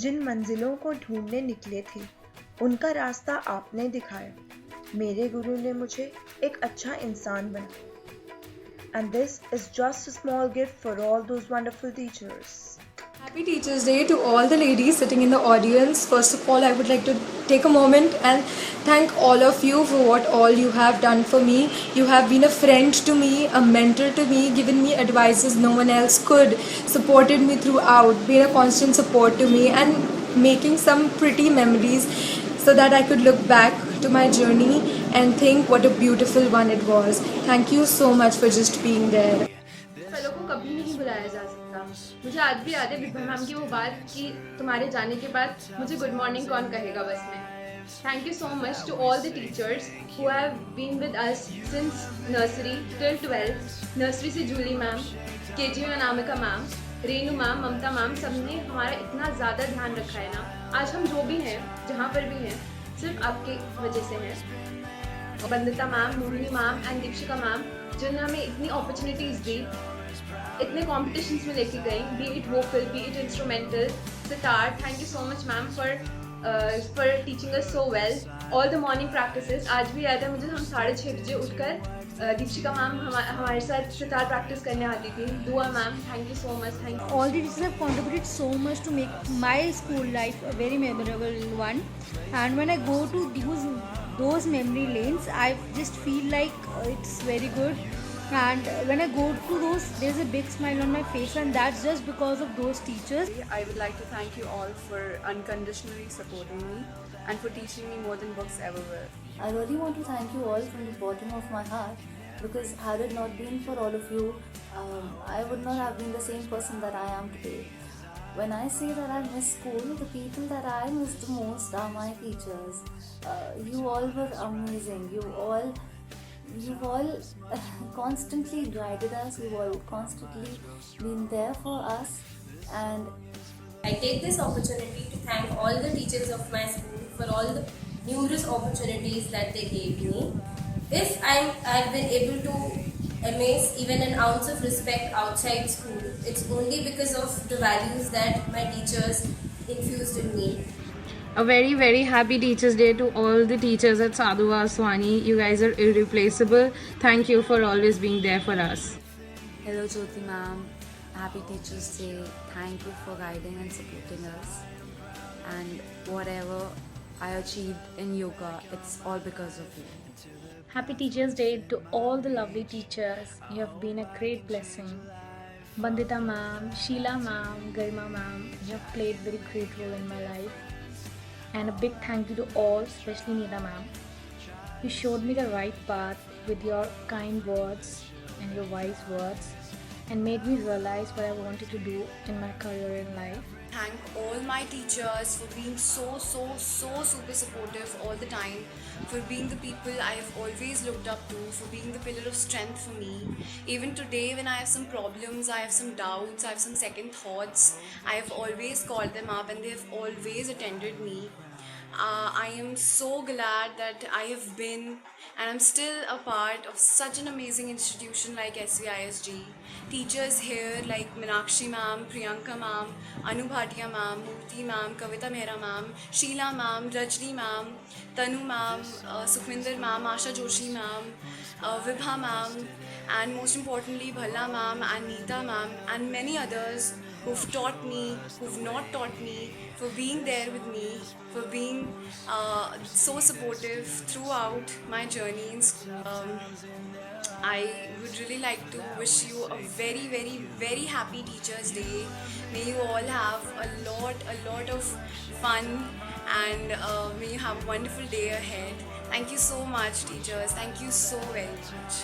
जिन मंजिलों को ढूंढने निकले थे उनका रास्ता आपने दिखाया. मेरे गुरु ने मुझे एक अच्छा इंसान बनाया. And this is just a small gift for all those wonderful teachers. Happy Teachers Day to all the ladies sitting in the audience. First of all, I would like to take a moment and thank all of you for what all you have done for me. You have been a friend to me, a mentor to me, given me advices no one else could, supported me throughout, been a constant support to me, and making some pretty memories so that I could look back to my journey and think what a beautiful one it was. Thank you so much for just being there. Fellow को कभी नहीं बुलाया जा सकता. मुझे आज भी याद है विभा मैम की वो बात कि तुम्हारे जाने के बाद मुझे गुड मॉर्निंग कौन कहेगा बस में. Thank you so much to all the teachers who have been with us since nursery till 12th. Nursery से जूली मैम, केजी में Anamika ma'am, Renu ma'am, Mamta ma'am, सबने हमारा इतना ज़्यादा ध्यान रखा है ना. आज हम जो भी हैं, जहाँ पर भी हैं, सिर्फ आपकी वजह से हैं. Bandita ma'am, Mohini ma'am and Dikshika ma'am, जिन्होंने हमें इतनी अपॉर्चुनिटीज़ दी, इतने कॉम्पिटिशन्स में लेके गई, B it vocal, B it instrumental, sitar. Thank you so much ma'am for teaching us so well. All the morning practices, आज भी याद है मुझे, हम 6:30 बजे उठकर दीक्षिका मैम हमारे साथ सितार प्रैक्टिस करने आती थी. दुआ ma'am, thank you so much. Thank you. All the teachers have contributed so much to make my school life a very memorable one. And when I go to those memory lanes, I just feel like it's very good. And when I go to those, there's a big smile on my face, and that's just because of those teachers. I would like to thank you all for unconditionally supporting me and for teaching me more than books ever will. I really want to thank you all from the bottom of my heart, because had it not been for all of you, I would not have been the same person that I am today. When I say that I miss school, the people that I miss the most are my teachers. You all were amazing. You've all constantly guided us. You've all constantly been there for us. And I take this opportunity to thank all the teachers of my school for all the numerous opportunities that they gave me. If I've been able to amass even an ounce of respect outside school, it's only because of the values that my teachers infused in me. A very, very happy Teachers Day to all the teachers at Sadhu Vaswani. You guys are irreplaceable. Thank you for always being there for us. Hello Jyoti ma'am, happy Teachers Day. Thank you for guiding and supporting us. And whatever I achieved in yoga, it's all because of you. Happy Teachers Day to all the lovely teachers. You have been a great blessing. Bandita ma'am, Sheila ma'am, Garima ma'am, you have played very great role in my life. And a big thank you to all, especially Neeta ma'am. You showed me the right path with your kind words and your wise words, and made me realize what I wanted to do in my career in life. Thank all my teachers for being so super supportive all the time, for being the people I have always looked up to, for being the pillar of strength for me. Even today when I have some problems, I have some doubts, I have some second thoughts, I have always called them up and they have always attended me. I am so glad that I have been and I'm still a part of such an amazing institution like SVISG. Teachers here like Meenakshi ma'am, Priyanka ma'am, Anu Bhatia ma'am, Murthy ma'am, Kavita Mehra ma'am, Sheila ma'am, Rajni ma'am, Tanu ma'am, Sukhminder ma'am, Asha Joshi ma'am, Vibha ma'am, and most importantly Bhalla ma'am and Neeta ma'am and many others who've taught me, who've not taught me, for being there with me, for being so supportive throughout my journey in school. I would really like to wish you a very happy Teachers Day. May you all have a lot of fun and may you have a wonderful day ahead. Thank you so much teachers, thank you so very much.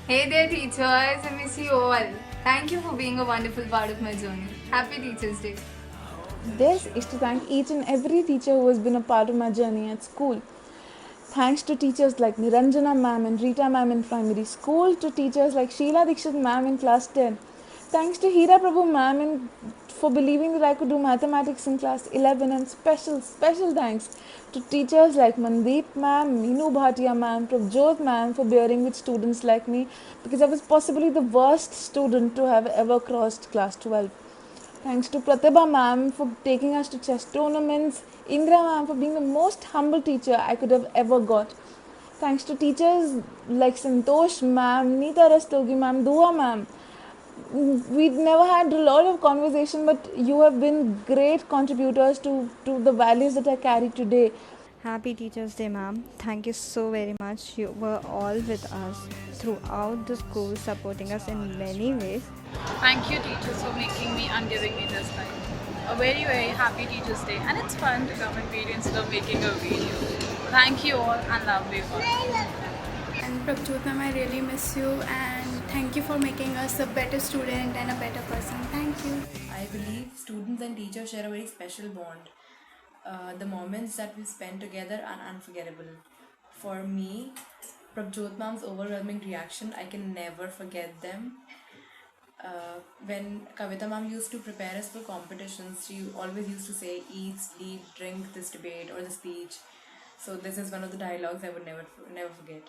Hey there teachers, I miss you all. Thank you for being a wonderful part of my journey. Happy Teachers Day. This is to thank each and every teacher who has been a part of my journey at school. Thanks to teachers like Niranjana ma'am and Rita ma'am in primary school, to teachers like Sheila Dikshit ma'am in class 10. Thanks to Hira Prabhu ma'am for believing that I could do mathematics in class 11, and special thanks to teachers like Mandeep ma'am, Meenu Bhatia ma'am, Prabjot ma'am for bearing with students like me, because I was possibly the worst student to have ever crossed class 12. Thanks to Pratibha ma'am for taking us to chess tournaments. Indra ma'am for being the most humble teacher I could have ever got. Thanks to teachers like Santosh ma'am, Neeta Rastogi ma'am, Dua ma'am. We never had a lot of conversation, but you have been great contributors to the values that I carry today. Happy Teachers Day, ma'am. Thank you so very much. You were all with us throughout the school, supporting us in many ways. Thank you, teachers, for making me and giving me this time. A very, very happy Teachers Day, and it's fun to come and video instead of making a video. Thank you all and lovely fun. And Prabjot ma'am, I really miss you, and thank you for making us a better student and a better person. Thank you. I believe students and teachers share a very special bond. The moments that we spend together are unforgettable. For me, Prabjot ma'am's overwhelming reaction, I can never forget them. When Kavita ma'am used to prepare us for competitions, she always used to say, eat, sleep, drink this debate or the speech. So this is one of the dialogues I would never forget.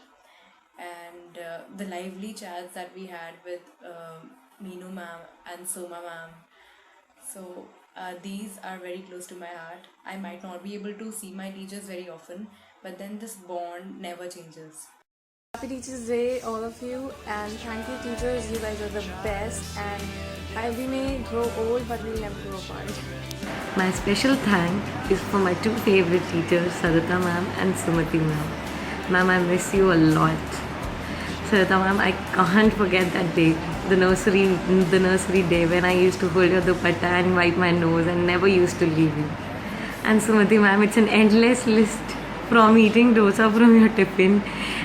And the lively chats that we had with Meenu ma'am and Soma ma'am. So these are very close to my heart. I might not be able to see my teachers very often, but then this bond never changes. Happy Teachers Day, all of you, and thank you, teachers. You guys are the best, and we may grow old, but we'll never grow apart. My special thank is for my two favorite teachers, Sarita ma'am and Sumati ma'am. Ma'am, I miss you a lot. Sarita ma'am, I can't forget that day, the nursery day when I used to hold your dupatta and wipe my nose and never used to leave you. And Sumati ma'am, it's an endless list from eating dosa from your tiffin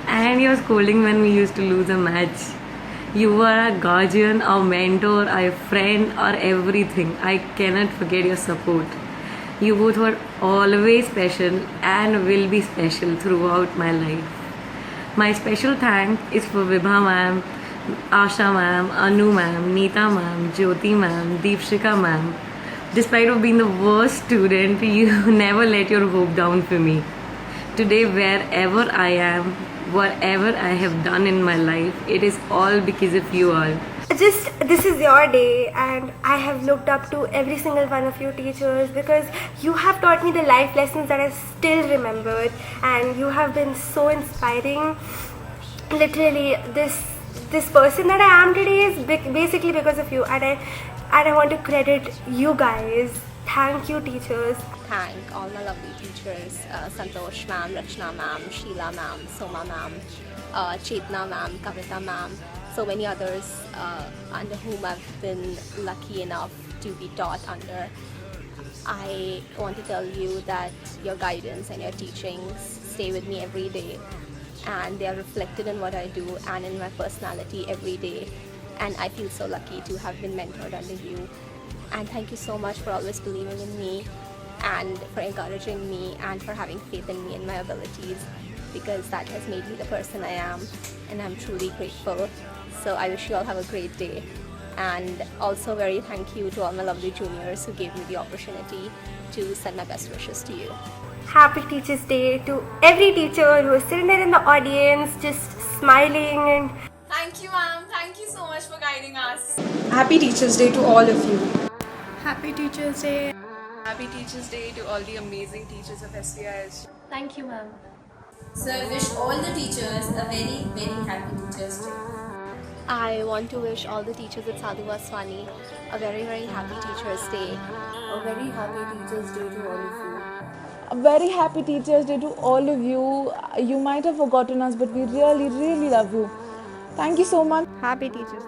and your scolding when we used to lose a match. You were a guardian, a mentor, a friend, or everything. I cannot forget your support. You both were always special and will be special throughout my life. My special thank is for Vibha ma'am, Asha ma'am, Anu ma'am, Neeta ma'am, Jyoti ma'am, Deepshika ma'am. Despite of being the worst student, you never let your hope down for me. Today, wherever I am, whatever I have done in my life, it is all because of you all. This is your day, and I have looked up to every single one of you teachers because you have taught me the life lessons that I still remembered, and you have been so inspiring. Literally, this person that I am today is basically because of you, and I want to credit you guys. Thank you, teachers. Thank all my lovely teachers, Santosh ma'am, Rachna ma'am, Sheila ma'am, Soma ma'am, Chetna ma'am, Kavita ma'am, so many others under whom I've been lucky enough to be taught under. I want to tell you that your guidance and your teachings stay with me every day, and they are reflected in what I do and in my personality every day, and I feel so lucky to have been mentored under you. And thank you so much for always believing in me and for encouraging me and for having faith in me and my abilities, because that has made me the person I am, and I'm truly grateful. So I wish you all have a great day, and also very thank you to all my lovely juniors who gave me the opportunity to send my best wishes to you. Happy Teachers Day to every teacher who is sitting there in the audience just smiling. And Thank you, ma'am. Thank you so much for guiding us. Happy Teachers Day to all of you. Happy Teachers Day. Happy Teachers Day to all the amazing teachers of SVIS. Thank you, ma'am. So I wish all the teachers a very, very happy Teachers Day. I want to wish all the teachers at Sadhu Vaswani a very, very happy Teachers Day. A very happy Teachers Day to all of you. A very happy Teachers Day to all of you. You might have forgotten us, but we really, really love you. Thank you so much. Happy Teachers Day.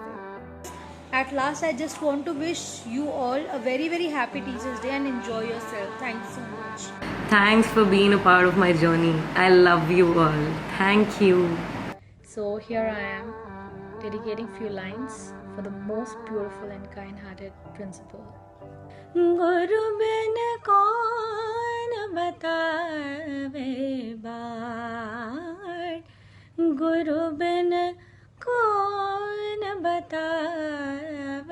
At last, I just want to wish you all a very, very happy Teachers Day and enjoy yourself. Thank you so much. Thanks for being a part of my journey. I love you all. Thank you. So here I am, dedicating few lines for the most beautiful and kind-hearted principal. Guru bin kaun batave baat, Guru bin kaun batave